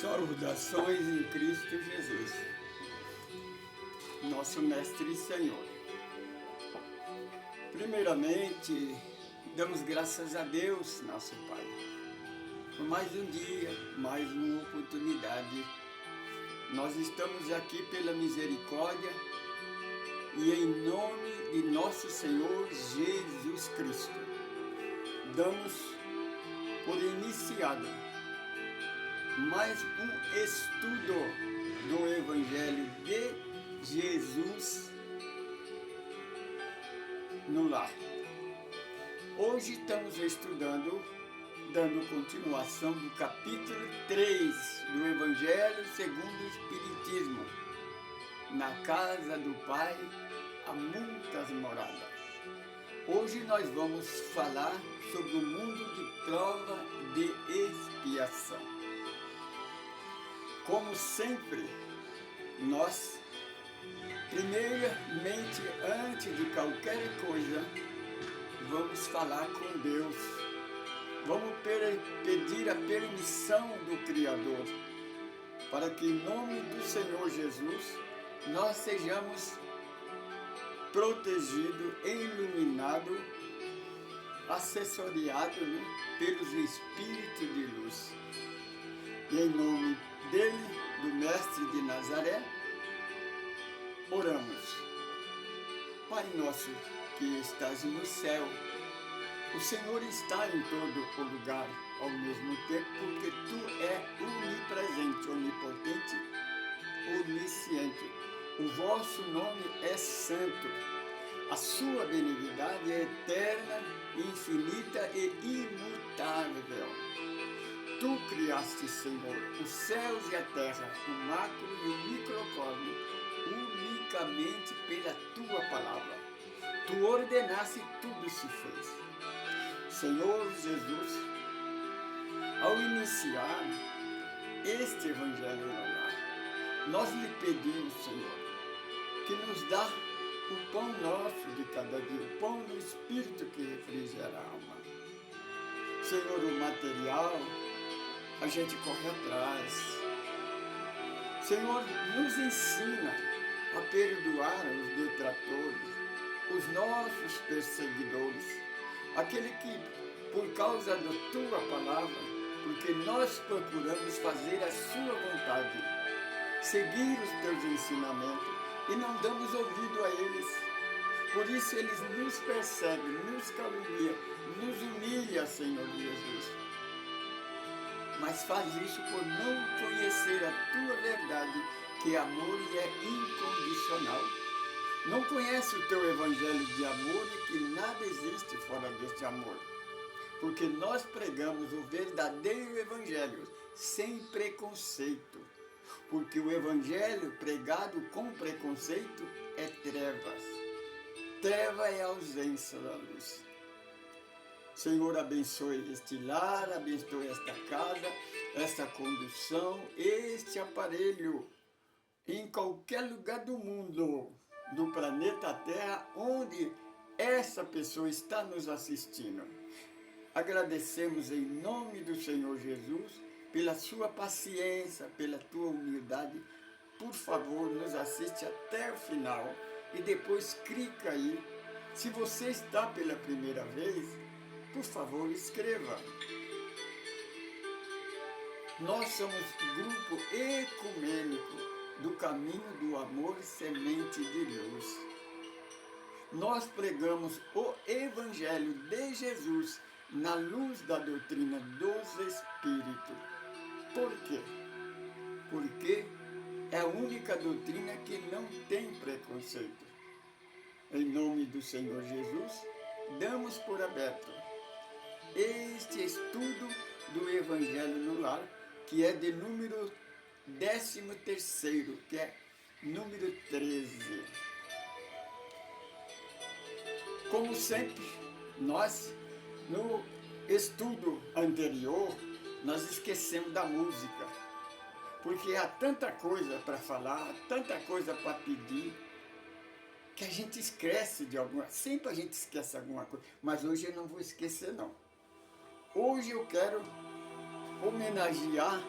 Saudações em Cristo Jesus, nosso Mestre e Senhor. Primeiramente, damos graças a Deus, nosso Pai, por mais um dia, mais uma oportunidade. Nós estamos aqui pela misericórdia e em nome de nosso Senhor Jesus Cristo. Damos por iniciado mais um estudo do Evangelho de Jesus no lar. Hoje estamos estudando, dando continuação do capítulo 3 do Evangelho segundo o Espiritismo. Na casa do Pai há muitas moradas. Hoje nós vamos falar sobre o mundo de prova de expiação. Como sempre, nós, primeiramente, antes de qualquer coisa, vamos falar com Deus. Vamos pedir a permissão do Criador, para que em nome do Senhor Jesus, nós sejamos protegidos, iluminados, assessoriados pelos Espíritos de luz. E em nome dele, do Mestre de Nazaré, oramos. Pai nosso que estás no céu, o Senhor está em todo o lugar ao mesmo tempo, porque tu é onipresente, onipotente, onisciente. O vosso nome é santo. A sua benignidade é eterna, infinita e imutável. Tu criaste, Senhor, os céus e a terra, o macro e o microcosmo, unicamente pela tua palavra. Tu ordenaste e tudo se fez. Senhor Jesus, ao iniciar este Evangelho no lar, nós lhe pedimos, Senhor, que nos dá o pão nosso de cada dia, o pão do Espírito que refrigera a alma. Senhor, o material, a gente corre atrás. Senhor, nos ensina a perdoar os detratores, os nossos perseguidores, aquele que, por causa da tua palavra, porque nós procuramos fazer a sua vontade, seguir os teus ensinamentos e não damos ouvido a eles. Por isso eles nos perseguem, nos caluniam, nos humilham, Senhor Jesus. Mas faz isso por não conhecer a tua verdade, que é amor e é incondicional. Não conhece o teu evangelho de amor e que nada existe fora deste amor. Porque nós pregamos o verdadeiro evangelho, sem preconceito. Porque o evangelho pregado com preconceito é trevas. Treva é a ausência da luz. Senhor, abençoe este lar, abençoe esta casa, esta condução, este aparelho, em qualquer lugar do mundo, do planeta Terra, onde essa pessoa está nos assistindo. Agradecemos em nome do Senhor Jesus, pela sua paciência, pela tua humildade. Por favor, nos assiste até o final e depois clica aí. Se você está pela primeira vez, por favor, escreva. Nós somos grupo ecumênico do caminho do amor, semente de luz. Nós pregamos o Evangelho de Jesus na luz da doutrina dos Espíritos. Por quê? Porque é a única doutrina que não tem preconceito. Em nome do Senhor Jesus, damos por aberto este estudo do Evangelho no lar, que é de número 13º, que é número 13. Como sempre, nós, no estudo anterior, nós esquecemos da música, porque há tanta coisa para falar, tanta coisa para pedir, que a gente esquece de alguma... Sempre a gente esquece alguma coisa, mas hoje eu não vou esquecer, não. Hoje eu quero homenagear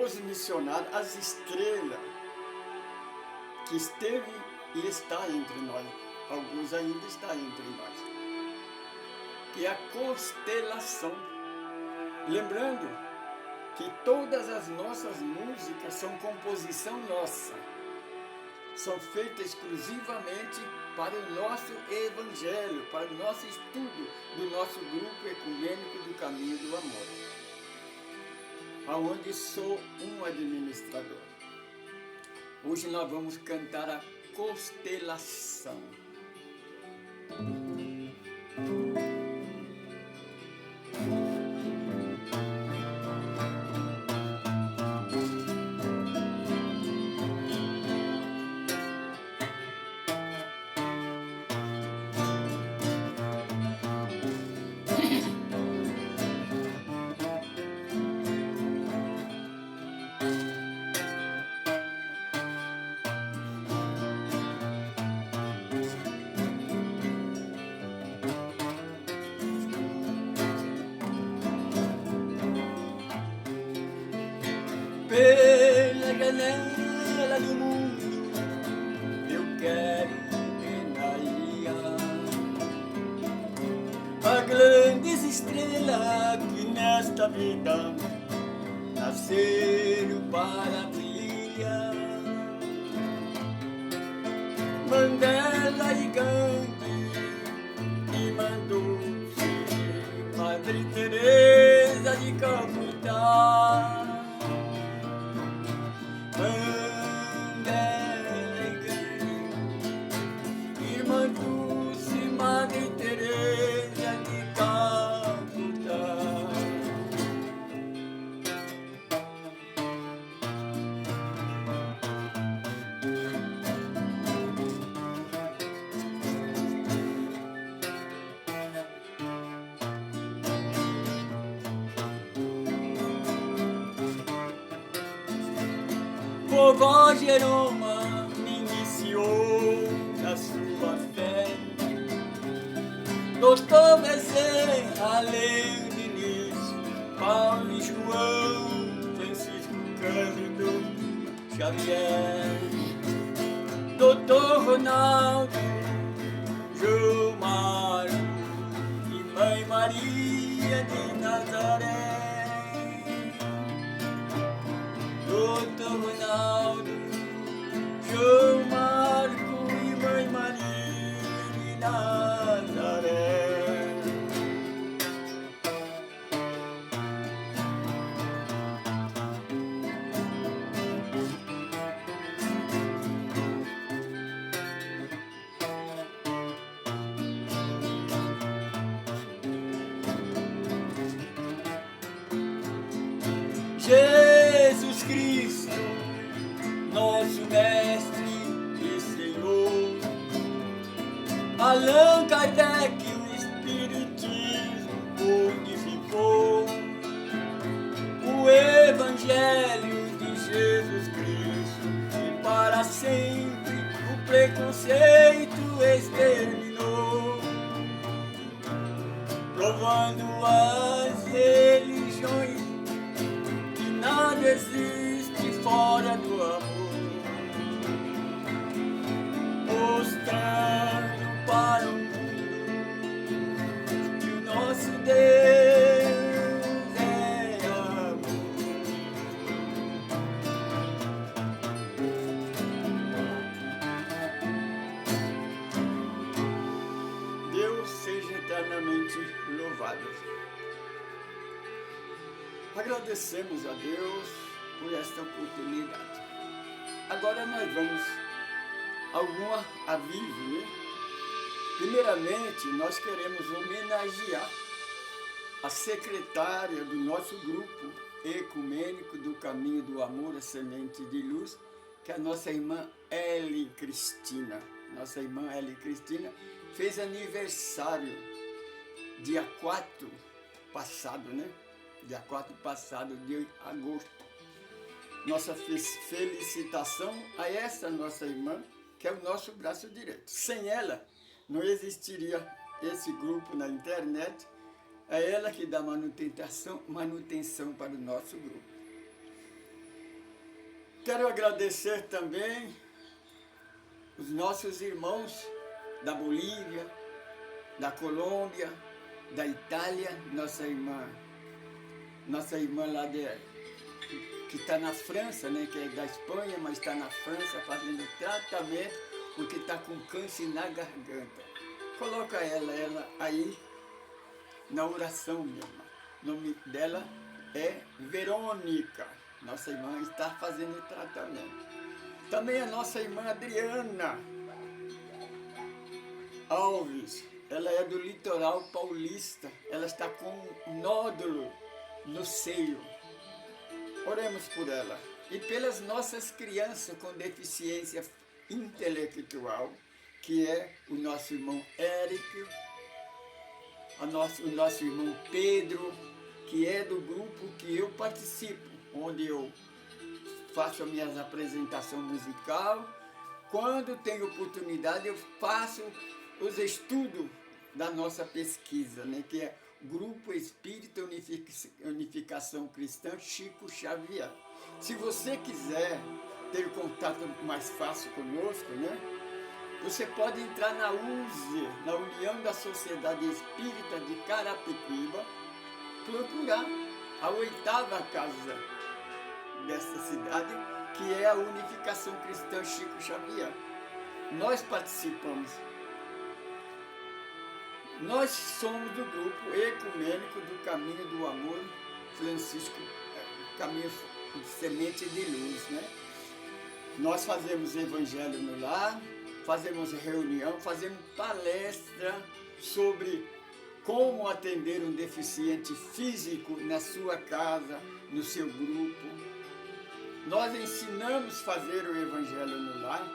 os missionários, as estrelas que esteve e está entre nós, alguns ainda estão entre nós, que é a constelação. Lembrando que todas as nossas músicas são composição nossa, são feitas exclusivamente para o nosso evangelho, para o nosso estudo do nosso grupo ecumênico do Caminho do Amor, aonde sou um administrador. Hoje nós vamos cantar a constelação. Pela janela do mundo eu quero enaiar a grandes estrelas que nesta vida nasceram para brilhar. Mandela e Gandhi e Mandouce, Madre Teresa de Calcutá. Irmã Dulce, Madre Teresa de Calcutá. Vovó Jeroma me iniciou na sua fé. Doutor Bezerra, Leão Diniz, Paulo e João, Francisco Cândido Xavier, Doutor Ronaldo, João Mário e Mãe Maria de Nazaré. Doutor Ronaldo, João Marco e Mãe Maria de Nazaré. Jesus Cristo, nosso Mestre e Senhor, Allan Kardec, o Espiritismo codificou, o Evangelho de Jesus Cristo, e para sempre o preconceito exterminou, provando as religiões que nada existe fora do amor, mostrando para o mundo que o nosso Deus é amor. Deus seja eternamente louvado. Agradecemos a Deus por esta oportunidade. Agora nós vamos a algum aviso, né? Primeiramente, nós queremos homenagear a secretária do nosso grupo ecumênico do Caminho do Amor, a Semente de Luz, que é a nossa irmã Eli Cristina. Nossa irmã Eli Cristina fez aniversário dia 4 passado, né? Dia 4 passado de agosto. Nossa felicitação a essa nossa irmã, que é o nosso braço direito. Sem ela, não existiria esse grupo na internet. É ela que dá manutenção para o nosso grupo. Quero agradecer também os nossos irmãos da Bolívia, da Colômbia, da Itália, nossa irmã lá que está na França, né, que é da Espanha, mas está na França fazendo tratamento porque está com câncer na garganta. Coloca ela aí na oração, minha irmã. O nome dela é Verônica. Nossa irmã está fazendo tratamento. Também a nossa irmã Adriana Alves, ela é do litoral paulista. Ela está com um nódulo no seio. Oremos por ela. E pelas nossas crianças com deficiência intelectual, que é o nosso irmão Érico, o nosso irmão Pedro, que é do grupo que eu participo, onde eu faço as minhas apresentações musical. Quando tenho oportunidade, eu faço os estudos da nossa pesquisa, né, que é Grupo Espírita Unificação Cristã Chico Xavier. Se você quiser ter contato mais fácil conosco, né, você pode entrar na USE, na União da Sociedade Espírita de Carapicuíba, procurar a 8ª casa desta cidade, que é a Unificação Cristã Chico Xavier. Nós participamos. Nós somos do grupo ecumênico do Caminho do Amor Francisco, Caminho de Semente de Luz, né? Nós fazemos evangelho no lar, fazemos reunião, fazemos palestra sobre como atender um deficiente físico na sua casa, no seu grupo. Nós ensinamos a fazer o evangelho no lar,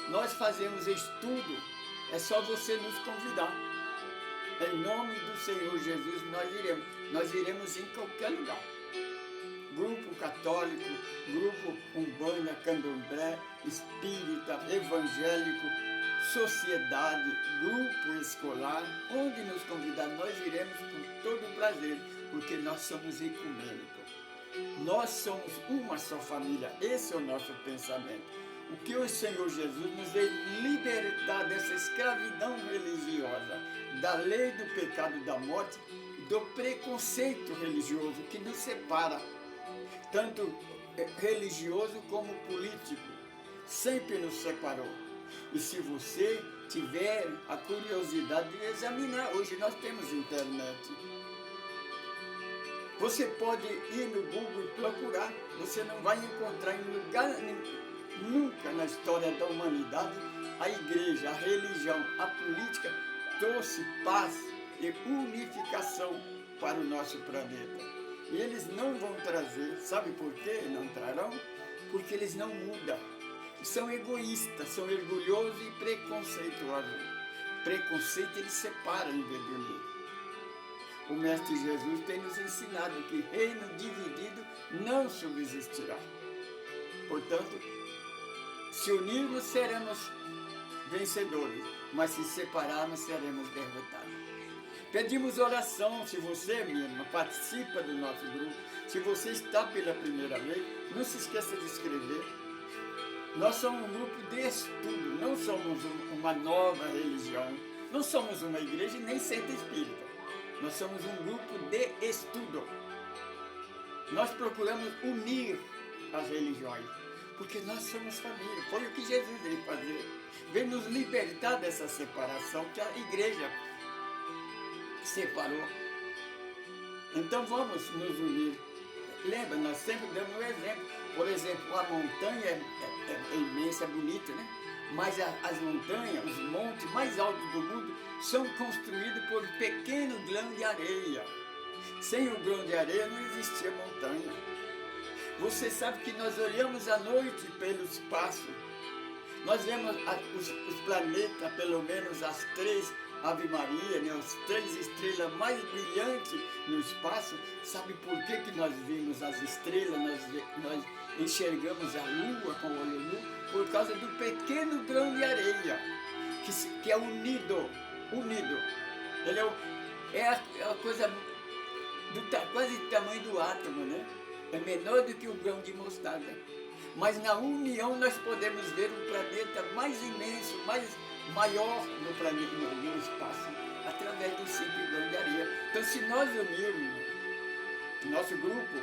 nós fazemos estudo, é só você nos convidar. Em nome do Senhor Jesus nós iremos em qualquer lugar. Grupo católico, grupo umbanda, candomblé, espírita, evangélico, sociedade, grupo escolar, onde nos convidar, nós iremos com todo prazer, porque nós somos ecumênicos. Nós somos uma só família, esse é o nosso pensamento. O que o Senhor Jesus nos veio libertar dessa escravidão religiosa, da lei do pecado e da morte, do preconceito religioso que nos separa, tanto religioso como político, sempre nos separou. E se você tiver a curiosidade de examinar, hoje nós temos internet, você pode ir no Google e procurar, você não vai encontrar em lugar nunca na história da humanidade a igreja, a religião, a política trouxe paz e unificação para o nosso planeta. E eles não vão trazer, sabe por que não trarão? Porque eles não mudam. São egoístas, são orgulhosos e preconceituosos. Preconceito eles separam em vez de unir. O Mestre Jesus tem nos ensinado que reino dividido não subsistirá. Portanto, se unirmos, seremos vencedores, mas se separarmos, seremos derrotados. Pedimos oração, se você, minha irmã, participa do nosso grupo, se você está pela primeira vez, não se esqueça de escrever. Nós somos um grupo de estudo, não somos uma nova religião, não somos uma igreja e nem centro espírita. Nós somos um grupo de estudo. Nós procuramos unir as religiões, porque nós somos família. Foi o que Jesus veio fazer. Veio nos libertar dessa separação que a igreja separou. Então vamos nos unir. Lembra, nós sempre damos um exemplo. Por exemplo, a montanha é imensa, é bonita, né? Mas as montanhas, os montes mais altos do mundo, são construídos por pequeno grão de areia. Sem o grão de areia não existia montanha. Você sabe que nós olhamos à noite pelo espaço, nós vemos os planetas, pelo menos as 3 Ave Maria, né, as 3 estrelas mais brilhantes no espaço. Sabe por que nós vimos as estrelas, nós enxergamos a lua com o olho nu? Por causa do pequeno grão de areia, que é unido. Ele é a coisa quase do tamanho do átomo, né? É menor do que o grão de mostarda. mas na união nós podemos ver um planeta mais imenso, maior no planeta, no espaço, através do simples grão de areia. Então, se nós unirmos nosso grupo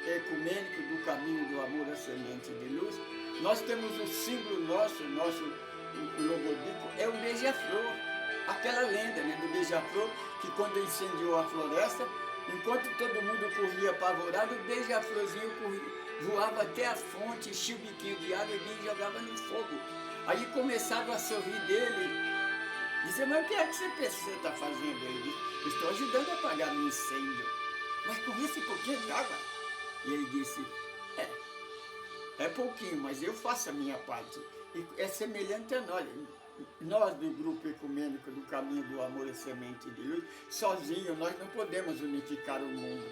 ecumênico do caminho do amor à semente de luz, nós temos o símbolo nosso o logotipo é o beija-flor, aquela lenda, né, do beija-flor, que quando incendiou a floresta, enquanto todo mundo corria apavorado, o beija-florzinho voava até a fonte, enchia o biquinho de água e vinha e jogava no fogo. Aí começaram a sorrir dele, dizer, mas o que é que você está fazendo? Ele disse, estou ajudando a apagar o incêndio, mas com esse pouquinho de água. E ele disse, é pouquinho, mas eu faço a minha parte. E é semelhante a nós do grupo ecumênico do caminho do amor e semente de luz, sozinhos nós não podemos unificar o mundo.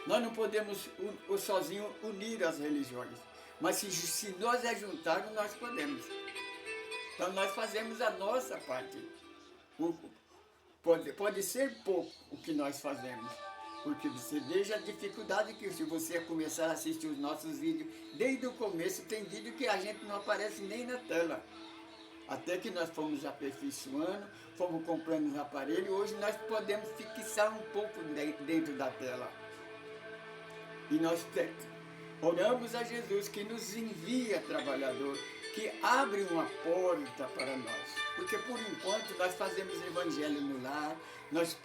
Nós não podemos sozinhos unir as religiões, mas se nós juntarmos, nós podemos. Então nós fazemos a nossa parte. Pode ser pouco o que nós fazemos, porque você veja a dificuldade que se você começar a assistir os nossos vídeos, desde o começo tem vídeo que a gente não aparece nem na tela. Até que nós fomos aperfeiçoando, fomos comprando os aparelhos, hoje nós podemos fixar um pouco dentro da tela. E nós oramos a Jesus que nos envia trabalhador, que abre uma porta para nós. Porque por enquanto nós fazemos evangelho no lar, nós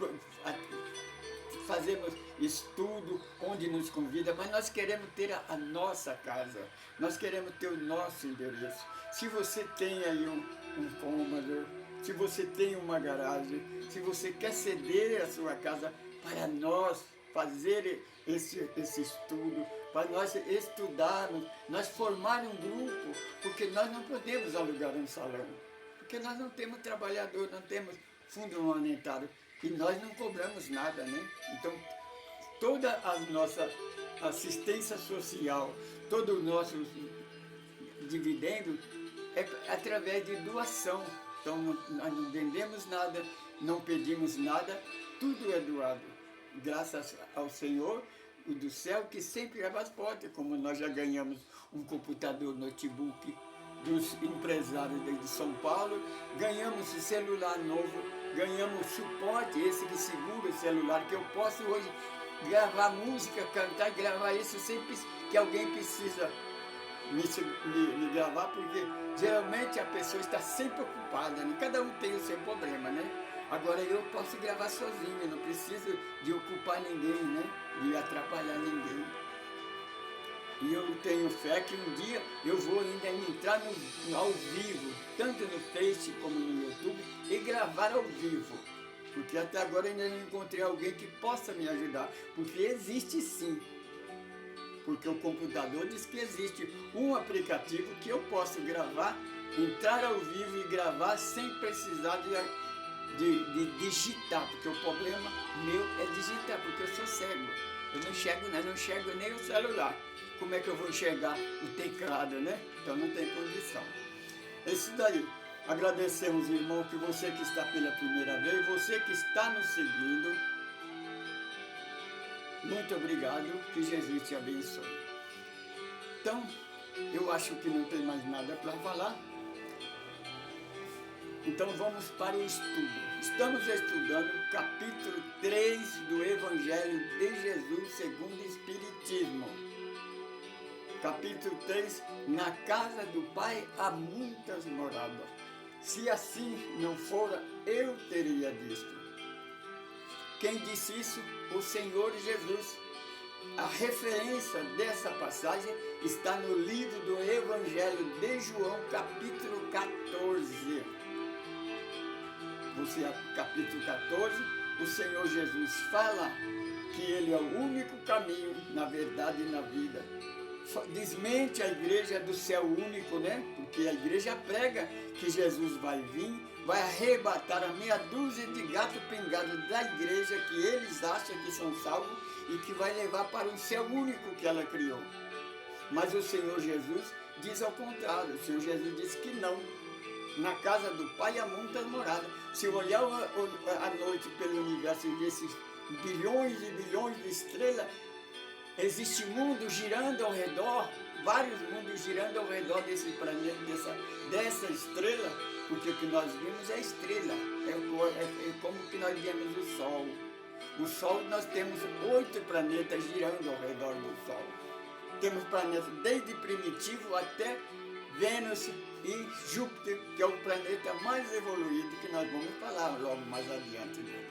fazemos estudo onde nos convida, mas nós queremos ter a nossa casa, nós queremos ter o nosso endereço. Se você tem aí um cômodo, se você tem uma garagem, se você quer ceder a sua casa para nós fazer esse estudo, para nós estudarmos, nós formar um grupo, porque nós não podemos alugar um salão, porque nós não temos trabalhador, não temos fundo monetário, e nós não cobramos nada, né? Então, toda a nossa assistência social, todo o nosso dividendo é através de doação. Então, nós não vendemos nada, não pedimos nada, tudo é doado. Graças ao Senhor, o do céu, que sempre abre as portas, como nós já ganhamos um computador, notebook dos empresários de São Paulo, ganhamos um celular novo, ganhamos suporte, esse que segura o celular, que eu posso hoje gravar música, cantar, gravar isso sempre que alguém precisa me gravar, porque geralmente a pessoa está sempre ocupada, né? Cada um tem o seu problema, né? Agora eu posso gravar sozinho, não preciso de ocupar ninguém, né? De atrapalhar ninguém. E eu tenho fé que um dia eu vou ainda entrar ao vivo, tanto no Face como no YouTube, e gravar ao vivo. Porque até agora ainda não encontrei alguém que possa me ajudar. Porque existe sim. Porque o computador diz que existe um aplicativo que eu posso gravar, entrar ao vivo e gravar sem precisar de digitar. Porque o problema meu é digitar, porque eu sou cego. Eu não enxergo nem o celular. Como é que eu vou enxergar o teclado, né? Então não tem condição. Isso daí. Agradecemos, irmão, que você que está pela primeira vez, você que está nos seguindo, muito obrigado, que Jesus te abençoe. Então, eu acho que não tem mais nada para falar. Então vamos para o estudo. Estamos estudando o capítulo 3 do Evangelho de Jesus segundo o Espiritismo. Capítulo 3, na casa do Pai há muitas moradas. Se assim não fora, eu teria dito. Quem disse isso? O Senhor Jesus. A referência dessa passagem está no livro do Evangelho de João, capítulo 14. Capítulo 14, o Senhor Jesus fala que Ele é o único caminho, na verdade e na vida. Desmente a igreja do céu único, né? Porque a igreja prega que Jesus vai vir, vai arrebatar a meia dúzia de gato pingado da igreja que eles acham que são salvos e que vai levar para um céu único que ela criou. Mas o Senhor Jesus diz ao contrário. O Senhor Jesus diz que não. Na casa do Pai há muitas moradas. Se olhar a noite pelo universo e ver esses bilhões e bilhões de estrelas, Existe mundo girando ao redor, vários mundos girando ao redor desse planeta, dessa estrela, porque o que nós vimos é estrela, é como que nós vemos o Sol. O Sol, nós temos 8 planetas girando ao redor do Sol. Temos planetas desde primitivo até Vênus e Júpiter, que é o planeta mais evoluído, que nós vamos falar logo mais adiante dele.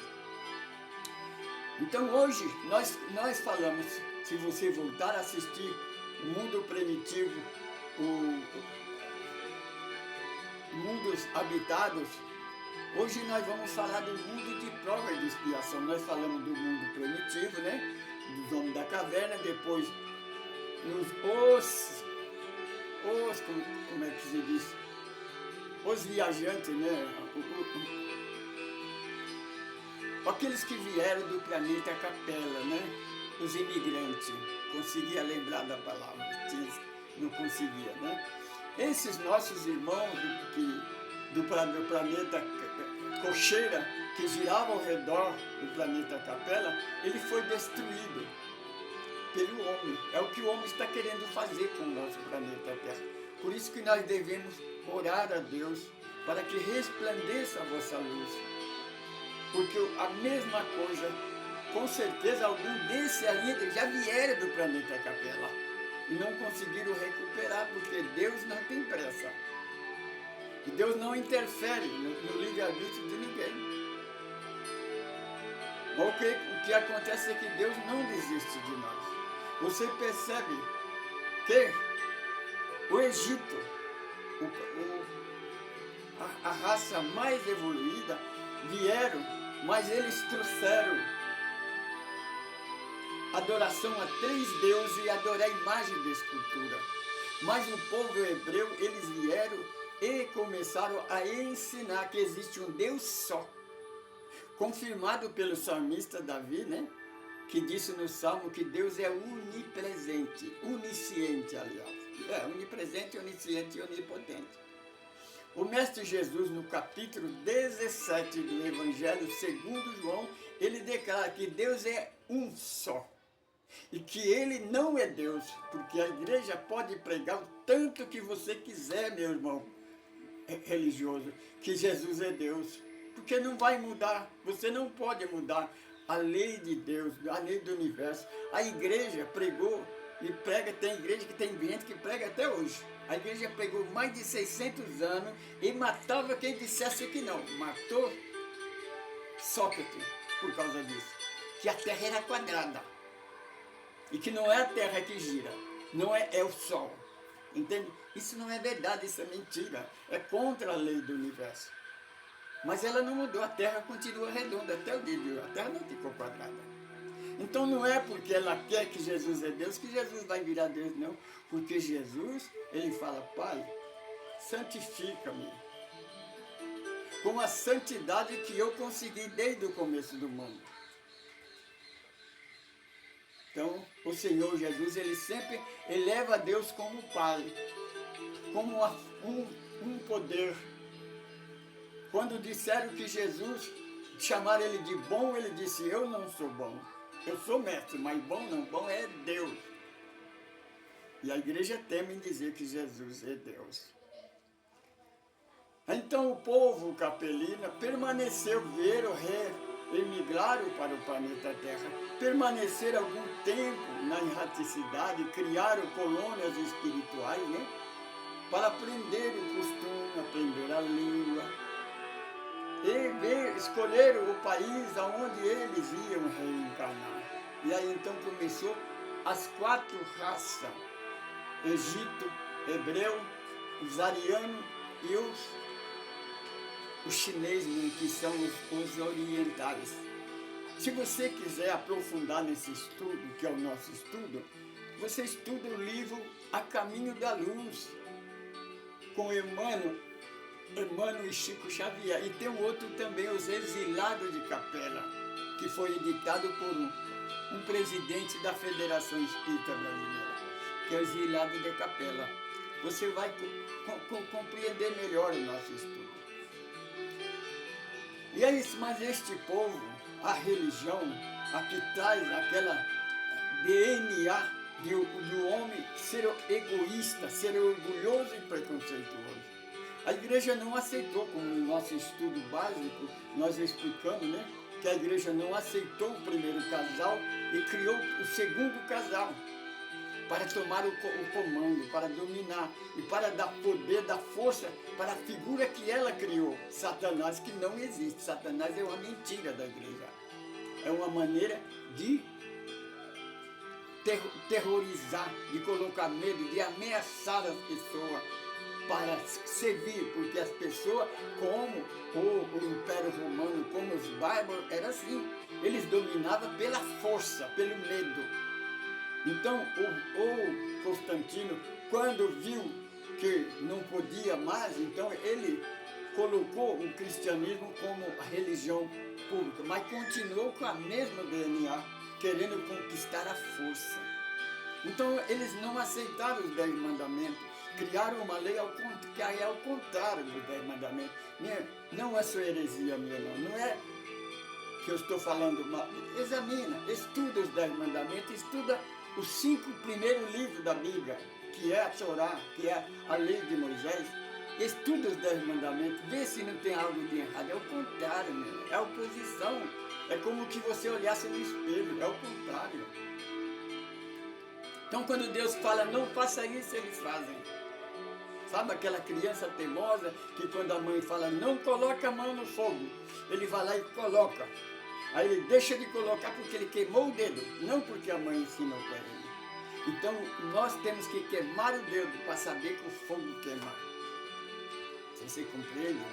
Então hoje nós falamos, se você voltar a assistir o mundo primitivo, mundos habitados, hoje nós vamos falar do mundo de prova e de expiação. Nós falamos do mundo primitivo, né? Dos homens da caverna, depois como é que se diz? Os viajantes, né? Aqueles que vieram do planeta Capela, né? Os imigrantes. Conseguia lembrar da palavra, não conseguia, né? Esses nossos irmãos do planeta Cocheira, que girava ao redor do planeta Capela, ele foi destruído pelo homem. É o que o homem está querendo fazer com o nosso planeta Terra. Por isso que nós devemos orar a Deus para que resplandeça a vossa luz. Porque a mesma coisa, com certeza algum desses ainda já vieram do planeta Capela e não conseguiram recuperar, porque Deus não tem pressa. E Deus não interfere no livre-arbítrio de ninguém. O que acontece é que Deus não desiste de nós. Você percebe que o Egito, a raça mais evoluída, vieram, mas eles trouxeram adoração a 3 deuses e adorar a imagem de escultura. Mas o povo hebreu, eles vieram e começaram a ensinar que existe um Deus só, confirmado pelo salmista Davi, né? Que disse no Salmo que Deus é onipresente, onisciente, aliás. Onipresente, onisciente e onipotente. O Mestre Jesus, no capítulo 17 do Evangelho segundo João, ele declara que Deus é um só. E que ele não é Deus, porque a igreja pode pregar o tanto que você quiser, meu irmão religioso, que Jesus é Deus. Porque não vai mudar, você não pode mudar a lei de Deus, a lei do universo. A igreja pregou e prega, tem igreja que tem gente que prega até hoje. A igreja pregou mais de 600 anos e matava quem dissesse que não. Matou Sócrates por causa disso. Que a terra era quadrada. E que não é a terra que gira, não é o sol. Entende? Isso não é verdade, isso é mentira. É contra a lei do universo. Mas ela não mudou, a terra continua redonda até o dia de hoje. A terra não ficou quadrada. Então não é porque ela quer que Jesus é Deus que Jesus vai virar Deus, não. Porque Jesus, ele fala, Pai, santifica-me com a santidade que eu consegui desde o começo do mundo. Então, o Senhor Jesus, ele sempre eleva a Deus como Pai, como um poder. Quando disseram que Jesus, chamaram ele de bom, ele disse, eu não sou bom. Eu sou mestre, mas bom não, bom é Deus. E a igreja teme em dizer que Jesus é Deus. Então o povo capelino permaneceu, emigraram para o planeta Terra, permaneceram algum tempo na erraticidade, criaram colônias espirituais, né? Para aprender o costume, aprender a língua, e escolheram o país aonde eles iam reencarnar. E aí então começou as 4 raças, Egito, Hebreu, os arianos e os chineses, né, que são os orientais. Se você quiser aprofundar nesse estudo, que é o nosso estudo, você estuda o livro A Caminho da Luz, com Emmanuel e Chico Xavier. E tem um outro também, Os Exilados de Capela, que foi editado por um presidente da Federação Espírita Brasileira, que é o Exilado de Capela. Você vai compreender melhor o nosso estudo. E é isso, mas este povo, a religião, a que traz aquela DNA do homem ser egoísta, ser orgulhoso e preconceituoso. A igreja não aceitou, como no nosso estudo básico, nós explicamos, né? Que a igreja não aceitou o primeiro casal e criou o segundo casal para tomar o comando, para dominar e para dar poder, dar força para a figura que ela criou, Satanás, que não existe. Satanás é uma mentira da igreja. É uma maneira de terrorizar, de colocar medo, de ameaçar as pessoas para servir, porque as pessoas, como o Império Romano, como os bárbaros, era assim. Eles dominavam pela força, pelo medo. Então, o Constantino, quando viu que não podia mais, então ele colocou o cristianismo como a religião pública, mas continuou com a mesma DNA, querendo conquistar a força. Então, eles não aceitaram os 10 mandamentos, criaram uma lei que é ao contrário dos 10 mandamentos. Não é só heresia minha, não é que eu estou falando mal. Examina, estuda os 10 mandamentos, estuda os 5 primeiros livros da Bíblia, que é a Torá, que é a lei de Moisés. Estuda os 10 mandamentos, vê se não tem algo de errado. É o contrário, meu. É a oposição. É como que você olhasse no espelho, é o contrário. Então, quando Deus fala, não faça isso, eles fazem. Sabe aquela criança teimosa que quando a mãe fala, não coloca a mão no fogo, ele vai lá e coloca. Aí ele deixa de colocar porque ele queimou o dedo, não porque a mãe ensinou para ele. Então, nós temos que queimar o dedo para saber que o fogo queima. Você compreende, meu irmão?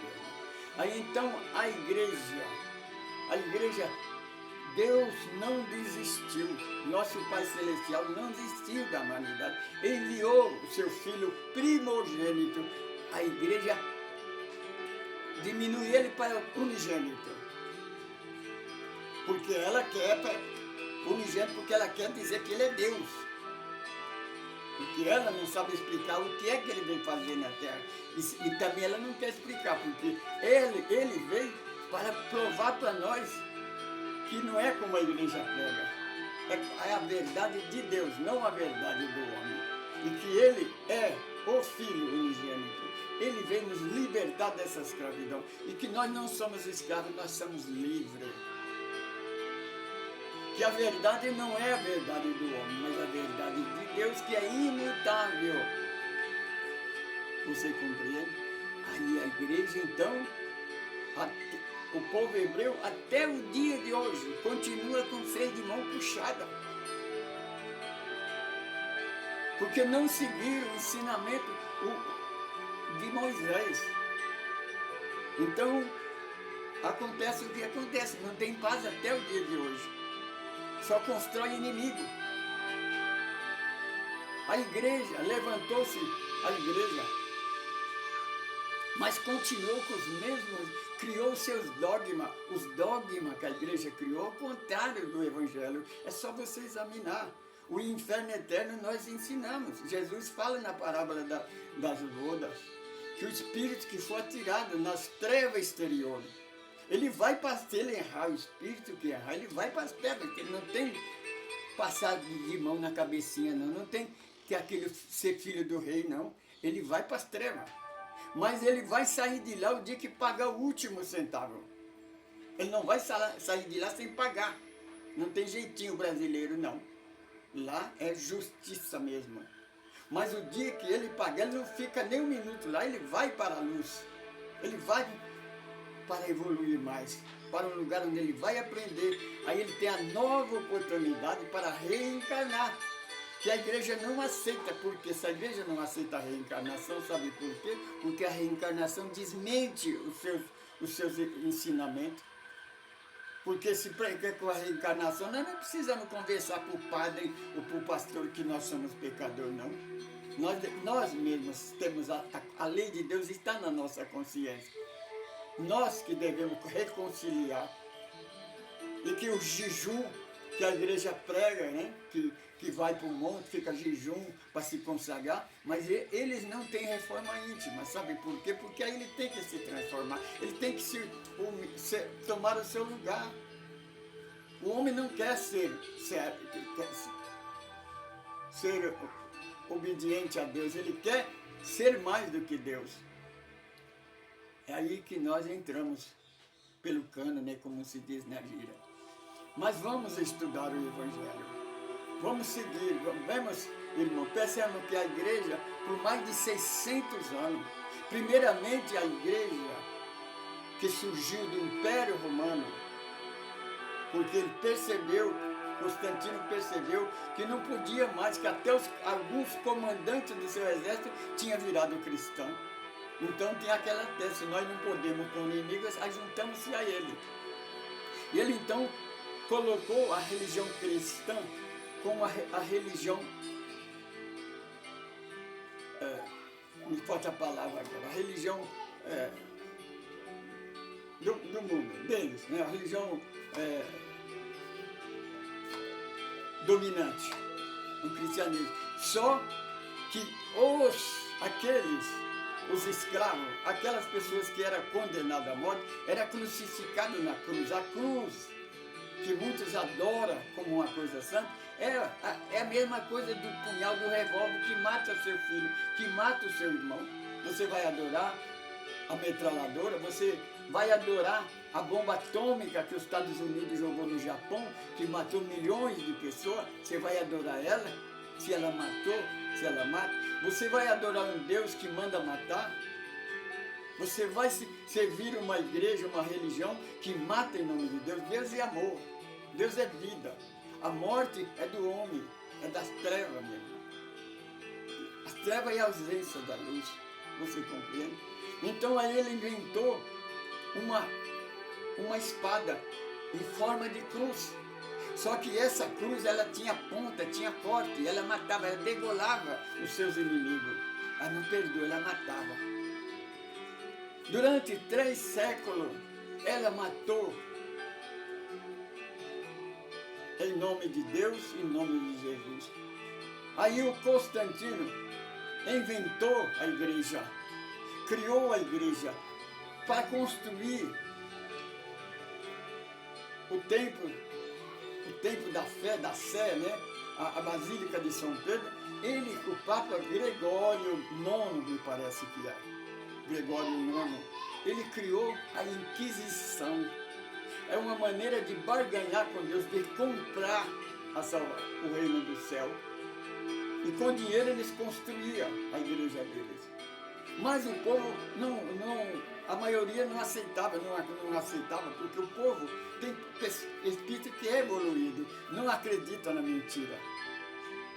Aí então, a igreja, Deus não desistiu, nosso Pai Celestial não desistiu da humanidade, enviou o seu Filho primogênito, a igreja diminui ele para unigênito, porque ela quer unigênito, porque ela quer dizer que ele é Deus, porque ela não sabe explicar o que é que ele veio fazer na terra, e também ela não quer explicar, porque ele veio para provar para nós que não é como a igreja prega, é a verdade de Deus, não a verdade do homem. E que ele é o Filho unigênito. Ele veio nos libertar dessa escravidão. E que nós não somos escravos, nós somos livres. Que a verdade não é a verdade do homem, mas a verdade de Deus, que é imutável. Você compreende? Aí a igreja, então, o povo hebreu, até o dia de hoje, continua com freio de mão puxada. Porque não seguiram o ensinamento de Moisés. Então, acontece o que acontece, não tem paz até o dia de hoje. Só constrói inimigo. A igreja, levantou-se a igreja, mas continuou com os mesmos, criou seus dogmas. Os dogmas que a igreja criou, ao contrário do evangelho. É só você examinar. O inferno eterno nós ensinamos. Jesus fala na parábola das bodas, que o espírito que for atirado nas trevas exteriores, ele vai para, se ele errar, o espírito que errar, ele vai para as trevas, porque ele não tem passar de mão na cabecinha, não tem que aquele ser filho do rei, não. Ele vai para as trevas. Mas ele vai sair de lá o dia que pagar o último centavo. Ele não vai sair de lá sem pagar. Não tem jeitinho brasileiro, não. Lá é justiça mesmo. Mas o dia que ele pagar, ele não fica nem um minuto lá, ele vai para a luz. Ele vai para evoluir mais, para um lugar onde ele vai aprender. Aí ele tem a nova oportunidade para reencarnar. Que a igreja não aceita, porque se a igreja não aceita a reencarnação, sabe por quê? Porque a reencarnação desmente os seus ensinamentos. Porque se prega com a reencarnação, nós não precisamos conversar para o padre ou para o pastor que nós somos pecadores, não. Nós mesmos temos a lei de Deus está na nossa consciência. Nós que devemos reconciliar. E que o jejum que a igreja prega, né? Que vai para o monte, fica jejum para se consagrar, mas eles não têm reforma íntima, sabe por quê? Porque aí ele tem que se transformar, ele tem que tomar o seu lugar. O homem não quer ser obediente a Deus, ele quer ser mais do que Deus. É aí que nós entramos pelo cano, né, como se diz na gíria. Mas vamos estudar o Evangelho. Vamos seguir, vamos, irmão, percebam que a igreja, por mais de 600 anos, primeiramente a igreja que surgiu do Império Romano, porque ele percebeu, Constantino percebeu que não podia mais, que até alguns comandantes do seu exército tinham virado cristão. Então tem aquela tese, se nós não podemos com inimigos, juntamos-se a ele. E ele então colocou a religião cristã como a religião, me falta a palavra agora, a religião do mundo, deles, né? A religião dominante, o cristianismo. Só que os escravos, aquelas pessoas que eram condenadas à morte, eram crucificadas na cruz. A cruz, que muitos adoram como uma coisa santa, é a mesma coisa do punhal do revólver que mata seu filho, que mata o seu irmão. Você vai adorar a metralhadora, você vai adorar a bomba atômica que os Estados Unidos jogou no Japão, que matou milhões de pessoas. Você vai adorar ela, se ela matou, se ela mata. Você vai adorar um Deus que manda matar. Você vai servir uma igreja, uma religião que mata em nome de Deus. Deus é amor, Deus é vida. A morte é do homem, é das trevas mesmo. As trevas é a ausência da luz, você compreende? Então aí ele inventou uma espada em forma de cruz. Só que essa cruz, ela tinha ponta, tinha corte, ela matava, ela degolava os seus inimigos. Ela não perdoa, ela matava. Durante 3 séculos, ela matou em nome de Deus, em nome de Jesus. Aí o Constantino inventou a igreja, criou a igreja para construir o templo da fé, da Sé, né? A Basílica de São Pedro. O Papa Gregório IX, me parece que é, Gregório IX, ele criou a Inquisição. É uma maneira de barganhar com Deus, de comprar o reino do céu. E com dinheiro eles construíam a igreja deles. Mas o povo a maioria não aceitava, não aceitava, porque o povo tem espírito que é evoluído, não acredita na mentira.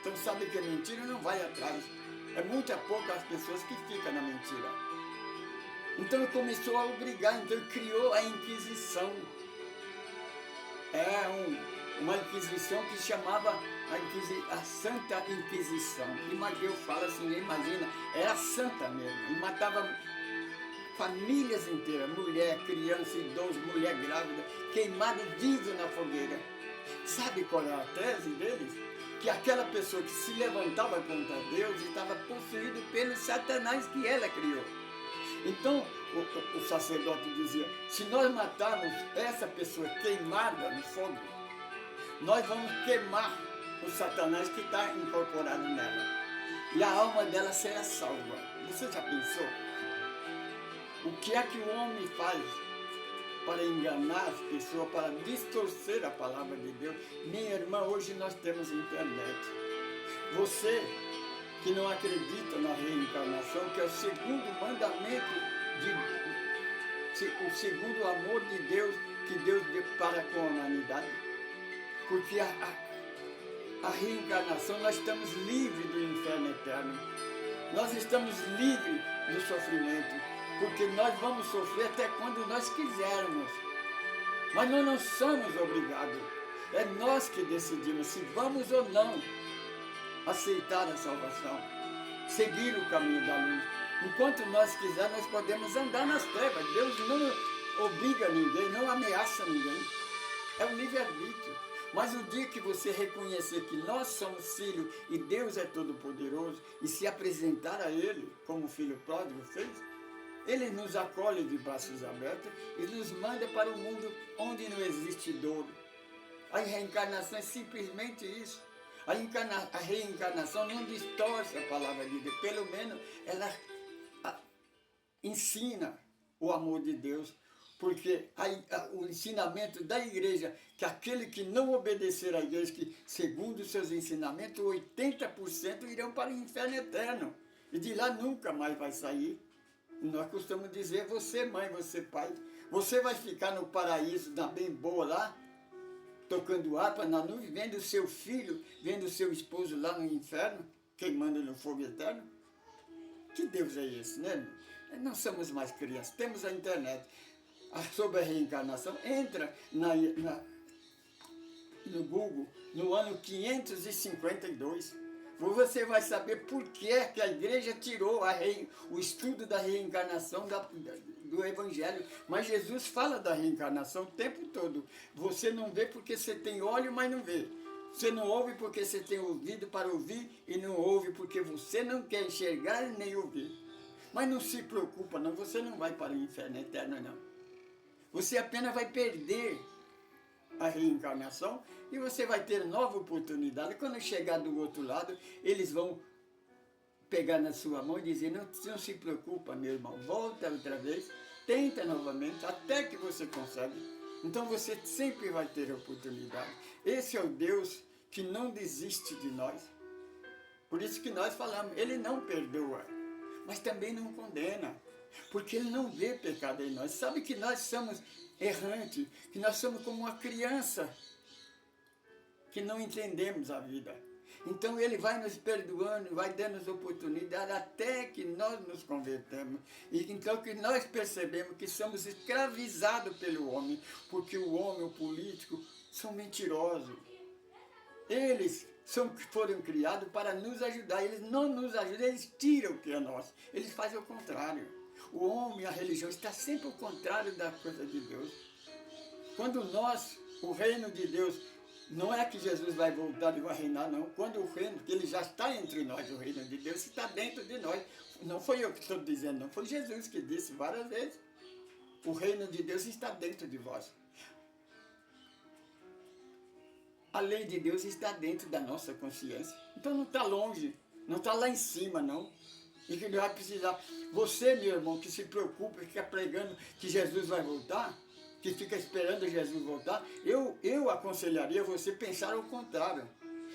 Então sabe que é mentira, não vai atrás. É muito pouco as pessoas que ficam na mentira. Então ele começou a obrigar, então ele criou a Inquisição. Uma Inquisição que chamava a Santa Inquisição. E Mateus fala assim, imagina, era santa mesmo, e matava famílias inteiras, mulher, criança, idoso, mulher grávida, queimada viva na fogueira. Sabe qual é a tese deles? Que aquela pessoa que se levantava contra Deus estava possuída pelo Satanás que ela criou. Então, o sacerdote dizia, se nós matarmos essa pessoa queimada no fogo, nós vamos queimar o Satanás que está incorporado nela. E a alma dela será salva. Você já pensou? O que é que o homem faz para enganar as pessoas, para distorcer a palavra de Deus? Minha irmã, hoje nós temos internet. Você que não acredita na reencarnação, que é o segundo mandamento, o segundo amor de Deus, que Deus deu para com a humanidade. Porque a reencarnação, nós estamos livres do inferno eterno. Nós estamos livres do sofrimento, porque nós vamos sofrer até quando nós quisermos. Mas nós não somos obrigados. É nós que decidimos se vamos ou não aceitar a salvação, seguir o caminho da luz. Enquanto nós quisermos, nós podemos andar nas trevas. Deus não obriga ninguém, não ameaça ninguém. É o livre-arbítrio. Mas o dia que você reconhecer que nós somos filhos e Deus é todo-poderoso e se apresentar a Ele, como o filho pródigo fez, Ele nos acolhe de braços abertos e nos manda para o mundo onde não existe dor. A reencarnação é simplesmente isso. A reencarnação não distorce a palavra de Deus, pelo menos ela ensina o amor de Deus, porque o ensinamento da igreja, que aquele que não obedecer à igreja, que segundo os seus ensinamentos, 80% irão para o inferno eterno, e de lá nunca mais vai sair. Nós costumamos dizer, você mãe, você pai, você vai ficar no paraíso, na bem boa lá, tocando harpa na nuvem, vendo o seu filho, vendo o seu esposo lá no inferno, queimando no fogo eterno? Que Deus é esse, né? Não somos mais crianças, temos a internet. Sobre a reencarnação, entra no Google, no ano 552. Você vai saber por que a igreja tirou o estudo da reencarnação do Evangelho. Mas Jesus fala da reencarnação o tempo todo. Você não vê porque você tem olho, mas não vê. Você não ouve porque você tem ouvido para ouvir e não ouve porque você não quer enxergar nem ouvir. Mas não se preocupa não, você não vai para o inferno eterno não. Você apenas vai perder a reencarnação e você vai ter nova oportunidade. Quando chegar do outro lado, eles vão pegar na sua mão e dizer, não se preocupa, meu irmão, volta outra vez, tenta novamente, até que você consegue. Então você sempre vai ter oportunidade. Esse é o Deus que não desiste de nós. Por isso que nós falamos, Ele não perdoa, mas também não condena. Porque Ele não vê pecado em nós. Sabe que nós somos errantes, que nós somos como uma criança, que não entendemos a vida. Então Ele vai nos perdoando, vai dando oportunidade até que nós nos convertemos. E então que nós percebemos que somos escravizados pelo homem, porque o homem, o político, são mentirosos. Eles foram criados para nos ajudar, eles não nos ajudam, eles tiram o que é nosso, eles fazem o contrário. O homem, a religião, está sempre ao contrário da coisa de Deus. Quando nós, o reino de Deus, não é que Jesus vai voltar e vai reinar, não. Quando o reino, que Ele já está entre nós, o reino de Deus está dentro de nós. Não foi eu que estou dizendo, não. Foi Jesus que disse várias vezes. O reino de Deus está dentro de vós. A lei de Deus está dentro da nossa consciência. Então não está longe, não está lá em cima, não. E que vai precisar. Você, meu irmão, que se preocupa, que fica pregando que Jesus vai voltar, que fica esperando Jesus voltar, eu aconselharia você pensar ao contrário.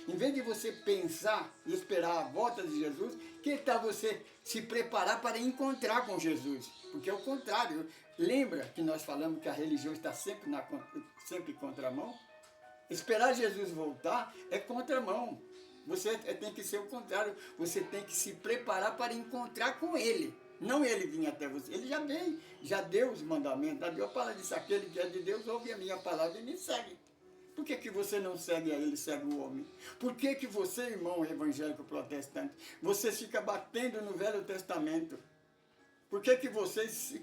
Em vez de você pensar e esperar a volta de Jesus, que tal você se preparar para encontrar com Jesus? Porque é o contrário. Lembra que nós falamos que a religião está sempre em contramão? Esperar Jesus voltar é contramão. Você tem que ser o contrário. Você tem que se preparar para encontrar com Ele. Não Ele vir até você. Ele já veio, já deu os mandamentos. A Deus fala disso, aquele que é de Deus ouve a minha palavra e me segue. Por que você não segue a Ele, segue o homem? Por que você, irmão evangélico protestante, você fica batendo no Velho Testamento? Por que vocês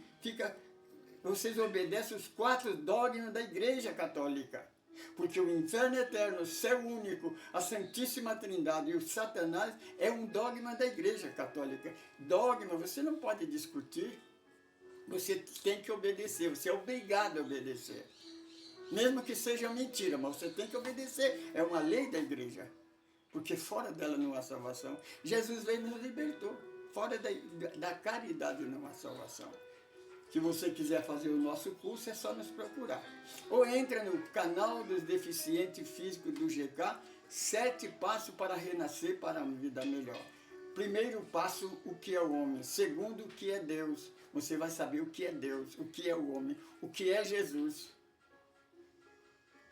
obedecem os 4 dogmas da Igreja Católica? Porque o inferno eterno, o céu único, a Santíssima Trindade e o Satanás é um dogma da Igreja Católica. Dogma você não pode discutir, você tem que obedecer, você é obrigado a obedecer. Mesmo que seja mentira, mas você tem que obedecer, é uma lei da Igreja. Porque fora dela não há salvação. Jesus veio e nos libertou, fora da caridade não há salvação. Se você quiser fazer o nosso curso, é só nos procurar. Ou entra no canal dos deficientes físicos do GK, 7 passos para renascer para uma vida melhor. Primeiro passo, o que é o homem. Segundo, o que é Deus. Você vai saber o que é Deus, o que é o homem, o que é Jesus.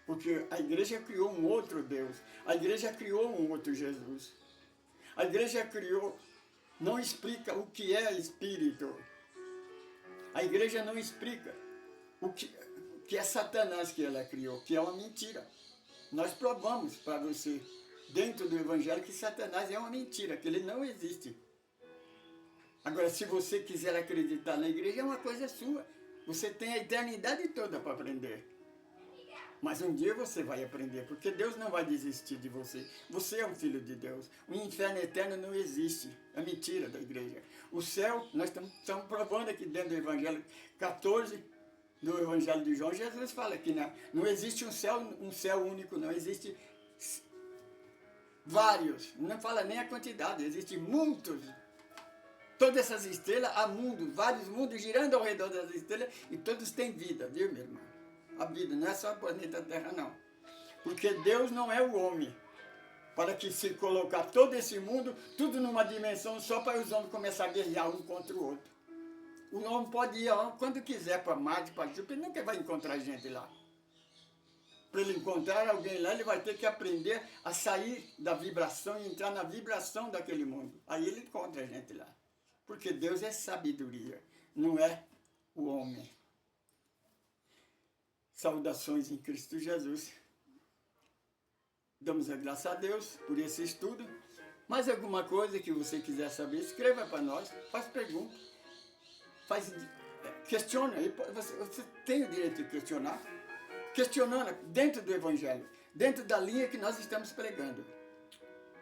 Porque a igreja criou um outro Deus. A igreja criou um outro Jesus. A igreja não explica o que é Espírito. A igreja não explica o que é Satanás que ela criou, que é uma mentira. Nós provamos para você, dentro do Evangelho, que Satanás é uma mentira, que ele não existe. Agora, se você quiser acreditar na igreja, é uma coisa sua. Você tem a eternidade toda para aprender. Mas um dia você vai aprender, porque Deus não vai desistir de você. Você é um filho de Deus. O inferno eterno não existe. É mentira da igreja. O céu, nós estamos provando aqui dentro do Evangelho 14, do Evangelho de João, Jesus fala que não existe um céu único, não existe Vários, não fala nem a quantidade, existem muitos. Todas essas estrelas, há mundos, vários mundos girando ao redor das estrelas e todos têm vida, viu, minha irmã? A vida não é só o planeta Terra, não. Porque Deus não é o homem, para que se colocar todo esse mundo, tudo numa dimensão só para os homens começarem a guerrear um contra o outro. O homem pode ir quando quiser para Marte, para Júpiter, ele nunca vai encontrar gente lá. Para ele encontrar alguém lá, ele vai ter que aprender a sair da vibração e entrar na vibração daquele mundo. Aí ele encontra a gente lá. Porque Deus é sabedoria, não é o homem. Saudações em Cristo Jesus. Damos a graça a Deus por esse estudo. Mais alguma coisa que você quiser saber, escreva para nós, faz pergunta, questiona. Você tem o direito de questionar. Questionando dentro do Evangelho, dentro da linha que nós estamos pregando.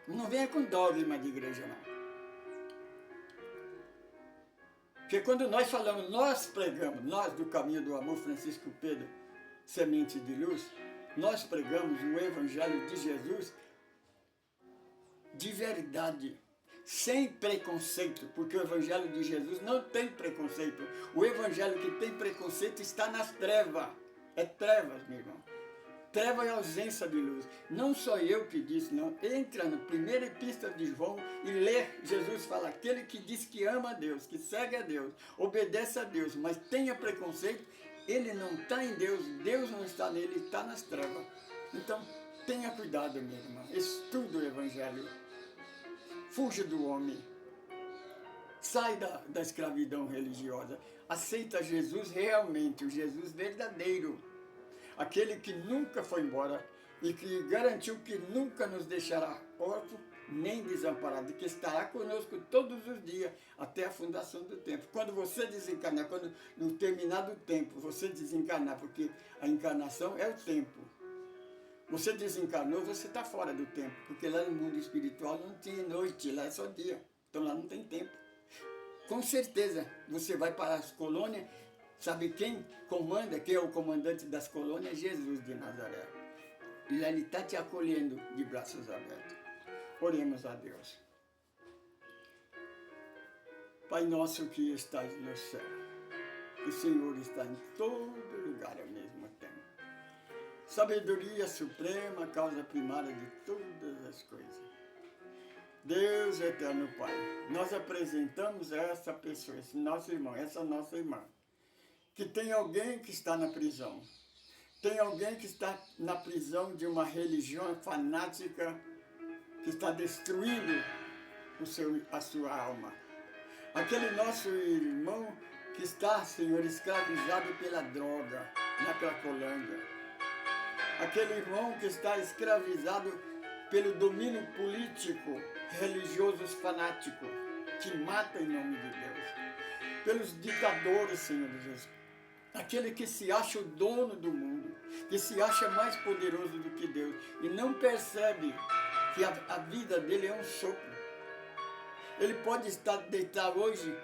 Não venha com dogma de igreja, não. Porque quando nós falamos, nós pregamos, nós do Caminho do Amor, Francisco Pedro, Semente de Luz, nós pregamos o Evangelho de Jesus de verdade, sem preconceito, porque o Evangelho de Jesus não tem preconceito. O Evangelho que tem preconceito está nas trevas. É trevas, meu irmão. Treva é ausência de luz. Não sou eu que disse, não. Entra na primeira epístola de João e lê. Jesus fala, aquele que diz que ama a Deus, que segue a Deus, obedece a Deus, mas tenha preconceito, ele não está em Deus, Deus não está nele, ele está nas trevas. Então, tenha cuidado, minha irmã. Estude o Evangelho. Fuja do homem. Sai da escravidão religiosa. Aceita Jesus realmente, o Jesus verdadeiro. Aquele que nunca foi embora e que garantiu que nunca nos deixará órfãos nem desamparado, que estará conosco todos os dias até a fundação do tempo. Quando você desencarnar, quando no terminado tempo você desencarnar, porque a encarnação é o tempo. Você desencarnou, você está fora do tempo, porque lá no mundo espiritual não tem noite, lá é só dia. Então lá não tem tempo. Com certeza, você vai para as colônias, sabe quem comanda, quem é o comandante das colônias? Jesus de Nazaré. E lá ele está te acolhendo de braços abertos. Oremos a Deus. Pai nosso que estás no céu, o Senhor está em todo lugar ao mesmo tempo. Sabedoria suprema, causa primária de todas as coisas. Deus eterno Pai, nós apresentamos essa pessoa, esse nosso irmão, essa nossa irmã, que tem alguém que está na prisão, tem alguém que está na prisão de uma religião fanática que está destruindo a sua alma. Aquele nosso irmão que está, Senhor, escravizado pela droga na Cracolândia. Aquele irmão que está escravizado pelo domínio político, religiosos fanáticos, que mata em nome de Deus. Pelos ditadores, Senhor Jesus. Aquele que se acha o dono do mundo, que se acha mais poderoso do que Deus e não percebe que a vida dele é um sopro. Ele pode estar deitado hoje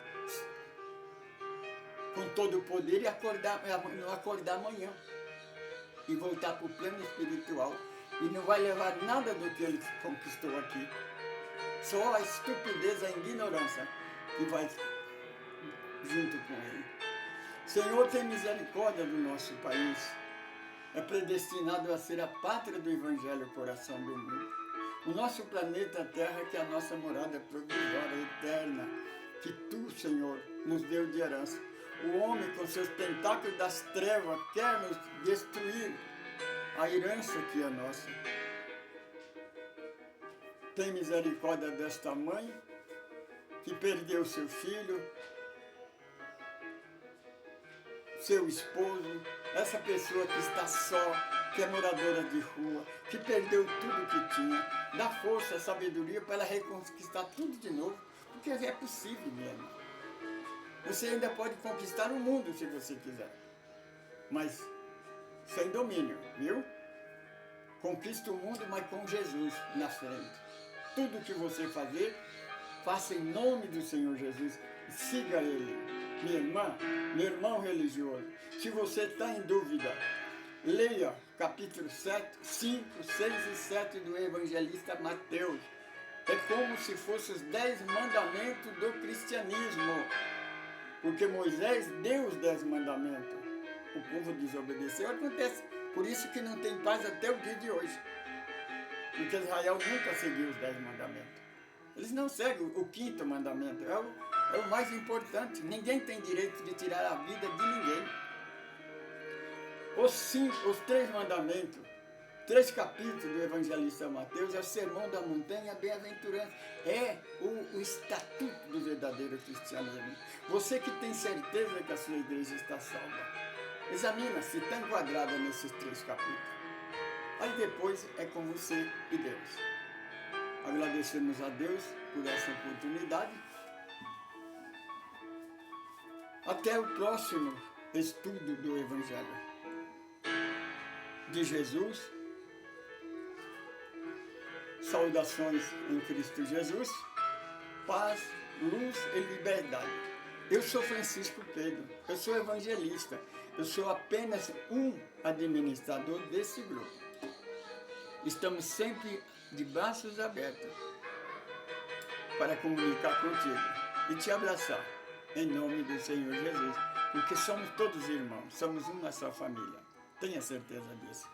com todo o poder e não acordar amanhã e voltar para o plano espiritual e não vai levar nada do que ele conquistou aqui. Só a estupidez, a ignorância que vai junto com ele. Senhor, tem misericórdia do nosso país. É predestinado a ser a pátria do Evangelho, coração do mundo. O nosso planeta Terra, que é a nossa morada provisória, eterna, que Tu, Senhor, nos deu de herança. O homem, com seus tentáculos das trevas, quer nos destruir a herança que é nossa. Tem misericórdia desta mãe, que perdeu seu filho, seu esposo, essa pessoa que está só, que é moradora de rua, que perdeu tudo que tinha. Dá força, sabedoria para ela reconquistar tudo de novo, porque é possível mesmo. Você ainda pode conquistar o mundo se você quiser, mas sem domínio, viu? Conquista o mundo, mas com Jesus na frente. Tudo que você fazer, faça em nome do Senhor Jesus e siga Ele. Minha irmã, meu irmão religioso, se você está em dúvida Leia capítulo 7, 5, 6 e 7 do evangelista Mateus. É como se fossem os 10 mandamentos do cristianismo. Porque Moisés deu os 10 mandamentos. O povo desobedeceu. Acontece. Por isso que não tem paz até o dia de hoje. Porque Israel nunca seguiu os 10 mandamentos. Eles não seguem o 5º mandamento. É o mais importante. Ninguém tem direito de tirar a vida de ninguém. Os 3 mandamentos, 3 capítulos do evangelista Mateus, é o sermão da montanha, a bem-aventurança. É o estatuto do verdadeiro cristianismo. Você que tem certeza que a sua igreja está salva, examina se está enquadrada nesses 3 capítulos. Aí depois é com você e Deus. Agradecemos a Deus por essa oportunidade. Até o próximo estudo do Evangelho de Jesus. Saudações em Cristo Jesus. Paz, luz e liberdade. Eu sou Francisco Pedro, eu sou evangelista. Eu sou apenas um administrador desse grupo. Estamos sempre de braços abertos para comunicar contigo e te abraçar, em nome do Senhor Jesus, porque somos todos irmãos, somos uma só família. Tenha certeza disso.